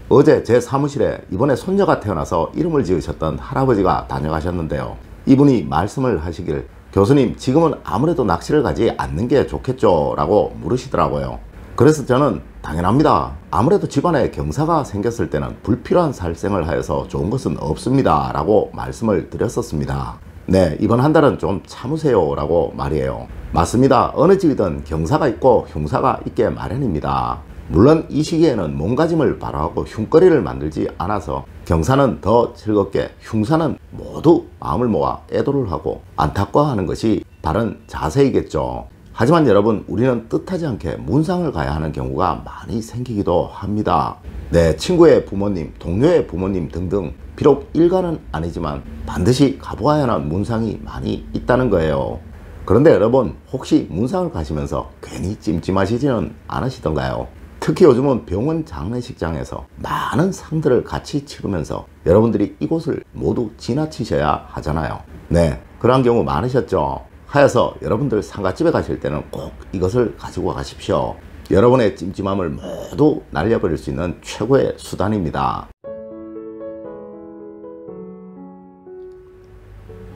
어제 제 사무실에 이번에 손녀가 태어나서 이름을 지으셨던 할아버지가 다녀가셨는데요. 이분이 말씀을 하시길, 교수님, 지금은 아무래도 낚시를 가지 않는 게 좋겠죠? 라고 물으시더라고요. 그래서 저는 당연합니다. 아무래도 집안에 경사가 생겼을 때는 불필요한 살생을 하여서 좋은 것은 없습니다. 라고 말씀을 드렸었습니다. 네, 이번 한 달은 좀 참으세요. 라고 말이에요. 맞습니다. 어느 집이든 경사가 있고 흉사가 있게 마련입니다. 물론 이 시기에는 몸가짐을 바로하고 흉거리를 만들지 않아서 경사는 더 즐겁게, 흉사는 모두 마음을 모아 애도를 하고 안타까워하는 것이 바른 자세이겠죠. 하지만 여러분, 우리는 뜻하지 않게 문상을 가야 하는 경우가 많이 생기기도 합니다. 네, 친구의 부모님, 동료의 부모님 등등 비록 일가는 아니지만 반드시 가보아야 하는 문상이 많이 있다는 거예요. 그런데 여러분, 혹시 문상을 가시면서 괜히 찜찜하시지는 않으시던가요? 특히 요즘은 병원 장례식장에서 많은 상들을 같이 치르면서 여러분들이 이곳을 모두 지나치셔야 하잖아요. 네, 그런 경우 많으셨죠? 하여서 여러분들 상갓집에 가실 때는 꼭 이것을 가지고 가십시오. 여러분의 찜찜함을 모두 날려버릴 수 있는 최고의 수단입니다.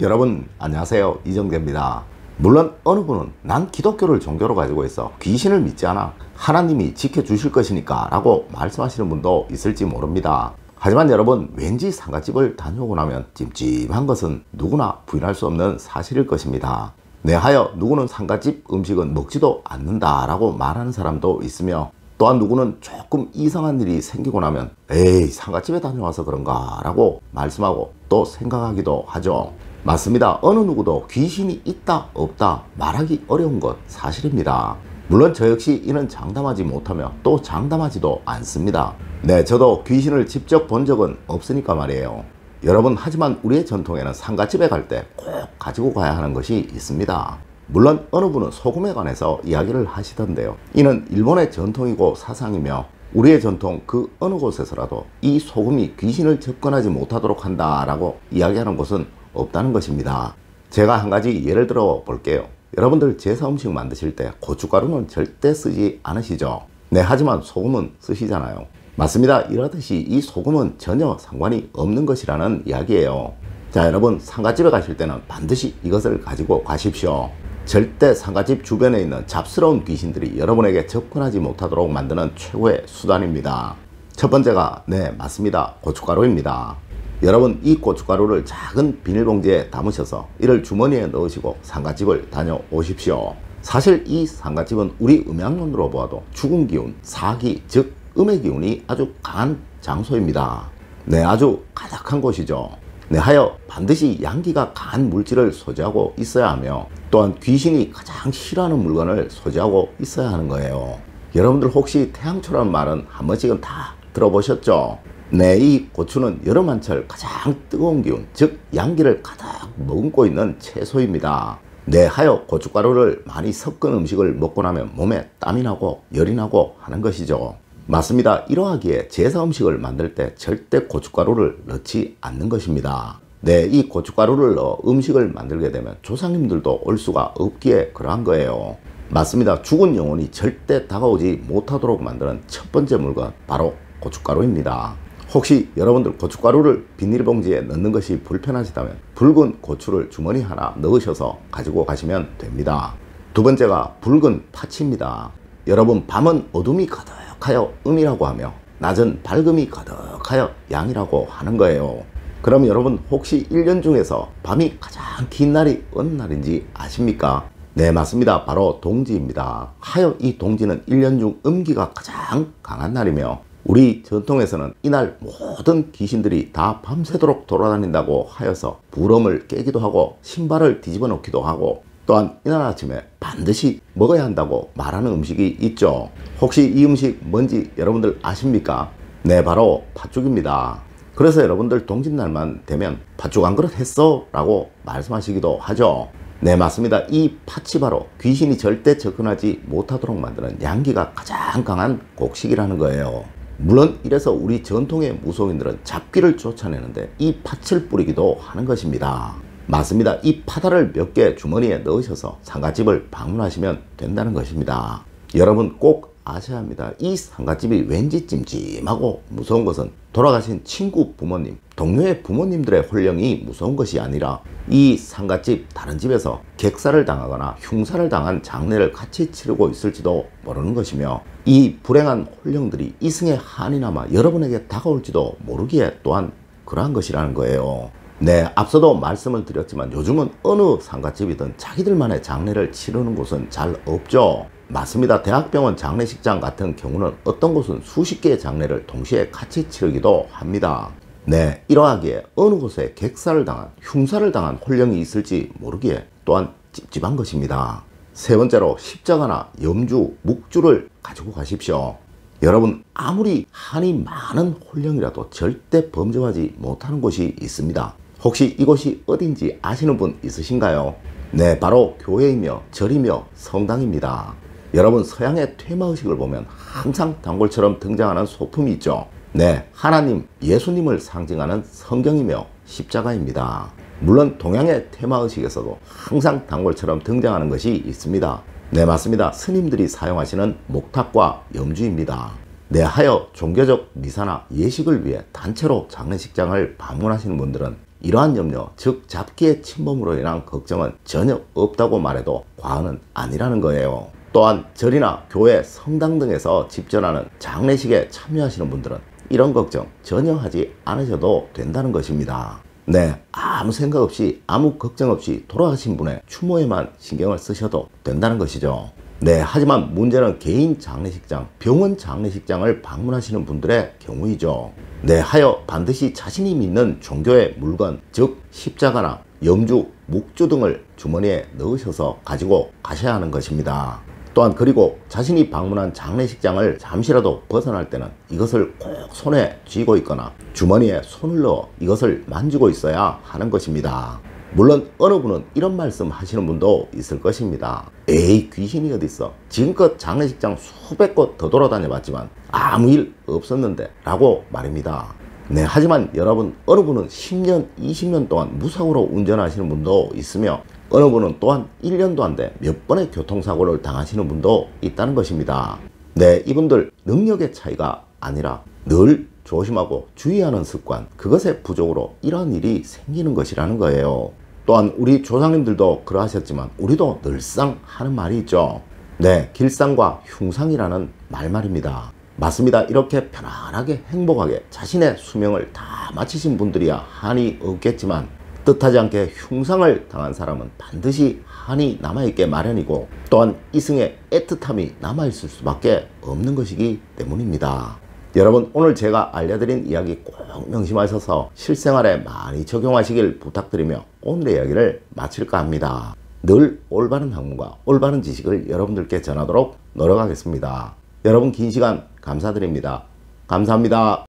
여러분 안녕하세요, 이정재입니다. 물론 어느 분은 난 기독교를 종교로 가지고 있어 귀신을 믿지 않아, 하나님이 지켜주실 것이니까 라고 말씀하시는 분도 있을지 모릅니다. 하지만 여러분, 왠지 상갓집을 다녀오고 나면 찜찜한 것은 누구나 부인할 수 없는 사실일 것입니다. 내하여 누구는 상갓집 음식은 먹지도 않는다 라고 말하는 사람도 있으며, 또한 누구는 조금 이상한 일이 생기고 나면 에이, 상갓집에 다녀와서 그런가 라고 말씀하고 또 생각하기도 하죠. 맞습니다. 어느 누구도 귀신이 있다 없다 말하기 어려운 것 사실입니다. 물론 저 역시 이는 장담하지 못하며 또 장담하지도 않습니다. 네, 저도 귀신을 직접 본 적은 없으니까 말이에요. 여러분, 하지만 우리의 전통에는 상갓집에 갈 때 꼭 가지고 가야 하는 것이 있습니다. 물론 어느 분은 소금에 관해서 이야기를 하시던데요. 이는 일본의 전통이고 사상이며 우리의 전통 그 어느 곳에서라도 이 소금이 귀신을 접근하지 못하도록 한다라고 이야기하는 곳은 없다는 것입니다. 제가 한 가지 예를 들어 볼게요. 여러분들 제사 음식 만드실 때 고춧가루는 절대 쓰지 않으시죠? 네, 하지만 소금은 쓰시잖아요. 맞습니다. 이러듯이 이 소금은 전혀 상관이 없는 것이라는 이야기예요. 자, 여러분, 상갓집에 가실 때는 반드시 이것을 가지고 가십시오. 절대 상갓집 주변에 있는 잡스러운 귀신들이 여러분에게 접근하지 못하도록 만드는 최고의 수단입니다. 첫 번째가, 네, 맞습니다, 고춧가루입니다. 여러분, 이 고춧가루를 작은 비닐봉지에 담으셔서 이를 주머니에 넣으시고 상갓집을 다녀오십시오. 사실 이 상갓집은 우리 음양론으로 보아도 죽은 기운, 사기, 즉 음의 기운이 아주 강한 장소입니다. 네, 아주 가득한 곳이죠. 네, 하여 반드시 양기가 강한 물질을 소지하고 있어야 하며, 또한 귀신이 가장 싫어하는 물건을 소지하고 있어야 하는 거예요. 여러분들 혹시 태양초라는 말은 한 번씩은 다 들어보셨죠? 네, 이 고추는 여름한철 가장 뜨거운 기운, 즉 양기를 가득 머금고 있는 채소입니다. 네, 하여 고춧가루를 많이 섞은 음식을 먹고 나면 몸에 땀이 나고 열이 나고 하는 것이죠. 맞습니다. 이러하기에 제사 음식을 만들 때 절대 고춧가루를 넣지 않는 것입니다. 네, 이 고춧가루를 넣어 음식을 만들게 되면 조상님들도 올 수가 없기에 그러한 거예요. 맞습니다. 죽은 영혼이 절대 다가오지 못하도록 만드는 첫 번째 물건, 바로 고춧가루입니다. 혹시 여러분들 고춧가루를 비닐봉지에 넣는 것이 불편하시다면 붉은 고추를 주머니 하나 넣으셔서 가지고 가시면 됩니다. 두 번째가 붉은 파치입니다. 여러분, 밤은 어둠이 가득하여 음이라고 하며 낮은 밝음이 가득하여 양이라고 하는 거예요. 그럼 여러분, 혹시 1년 중에서 밤이 가장 긴 날이 어느 날인지 아십니까? 네, 맞습니다. 바로 동지입니다. 하여 이 동지는 1년 중 음기가 가장 강한 날이며, 우리 전통에서는 이날 모든 귀신들이 다 밤새도록 돌아다닌다고 하여서 부럼을 깨기도 하고 신발을 뒤집어 놓기도 하고, 또한 이날 아침에 반드시 먹어야 한다고 말하는 음식이 있죠. 혹시 이 음식 뭔지 여러분들 아십니까? 네, 바로 팥죽입니다. 그래서 여러분들 동짓날만 되면 팥죽 한 그릇 했어? 라고 말씀하시기도 하죠. 네, 맞습니다. 이 팥이 바로 귀신이 절대 접근하지 못하도록 만드는 양기가 가장 강한 곡식이라는 거예요. 물론 이래서 우리 전통의 무속인들은 잡귀를 쫓아내는데 이 팥을 뿌리기도 하는 것입니다. 맞습니다. 이 파다를 몇 개 주머니에 넣으셔서 상갓집을 방문하시면 된다는 것입니다. 여러분, 꼭 아셔야 합니다. 이 상갓집이 왠지 찜찜하고 무서운 것은 돌아가신 친구 부모님, 동료의 부모님들의 혼령이 무서운 것이 아니라 이 상갓집 다른 집에서 객사를 당하거나 흉사를 당한 장례를 같이 치르고 있을지도 모르는 것이며, 이 불행한 혼령들이 이승의 한이 남아 여러분에게 다가올지도 모르기에 또한 그러한 것이라는 거예요. 네, 앞서도 말씀을 드렸지만 요즘은 어느 상갓집이든 자기들만의 장례를 치르는 곳은 잘 없죠. 맞습니다. 대학병원 장례식장 같은 경우는 어떤 곳은 수십 개의 장례를 동시에 같이 치르기도 합니다. 네, 이러하기에 어느 곳에 객사를 당한, 흉사를 당한 혼령이 있을지 모르기에 또한 찝찝한 것입니다. 세 번째로 십자가나 염주, 묵주를 가지고 가십시오. 여러분, 아무리 한이 많은 혼령이라도 절대 범죄하지 못하는 곳이 있습니다. 혹시 이곳이 어딘지 아시는 분 있으신가요? 네, 바로 교회이며 절이며 성당입니다. 여러분, 서양의 퇴마의식을 보면 항상 단골처럼 등장하는 소품이 있죠. 네, 하나님, 예수님을 상징하는 성경이며 십자가입니다. 물론 동양의 퇴마의식에서도 항상 단골처럼 등장하는 것이 있습니다. 네, 맞습니다. 스님들이 사용하시는 목탁과 염주입니다. 네, 하여 종교적 미사나 예식을 위해 단체로 장례식장을 방문하시는 분들은 이러한 염려, 즉 잡기의 침범으로 인한 걱정은 전혀 없다고 말해도 과언은 아니라는 거예요. 또한 절이나 교회, 성당 등에서 집전하는 장례식에 참여하시는 분들은 이런 걱정 전혀 하지 않으셔도 된다는 것입니다. 네, 아무 생각 없이, 아무 걱정 없이 돌아가신 분의 추모에만 신경을 쓰셔도 된다는 것이죠. 네, 하지만 문제는 개인 장례식장, 병원 장례식장을 방문하시는 분들의 경우이죠. 네, 하여 반드시 자신이 믿는 종교의 물건, 즉 십자가나 염주, 묵주 등을 주머니에 넣으셔서 가지고 가셔야 하는 것입니다. 또한 그리고 자신이 방문한 장례식장을 잠시라도 벗어날 때는 이것을 꼭 손에 쥐고 있거나 주머니에 손을 넣어 이것을 만지고 있어야 하는 것입니다. 물론 어느 분은 이런 말씀 하시는 분도 있을 것입니다. 에이, 귀신이 어딨어, 지금껏 장례식장 수백 곳 더 돌아다녀 봤지만 아무 일 없었는데 라고 말입니다. 네, 하지만 여러분, 어느 분은 10년, 20년 동안 무사고로 운전하시는 분도 있으며 어느 분은 또한 1년도 안 돼 몇 번의 교통사고를 당하시는 분도 있다는 것입니다. 네, 이분들 능력의 차이가 아니라 늘 조심하고 주의하는 습관, 그것의 부족으로 이러한 일이 생기는 것이라는 거예요. 또한 우리 조상님들도 그러하셨지만 우리도 늘상 하는 말이 있죠. 네, 길상과 흉상이라는 말 말입니다. 맞습니다. 이렇게 편안하게 행복하게 자신의 수명을 다 마치신 분들이야 한이 없겠지만 뜻하지 않게 흉상을 당한 사람은 반드시 한이 남아있게 마련이고 또한 이승의 애틋함이 남아있을 수밖에 없는 것이기 때문입니다. 여러분, 오늘 제가 알려드린 이야기 꼭 명심하셔서 실생활에 많이 적용하시길 부탁드리며 오늘의 이야기를 마칠까 합니다. 늘 올바른 학문과 올바른 지식을 여러분들께 전하도록 노력하겠습니다. 여러분, 긴 시간 감사드립니다. 감사합니다.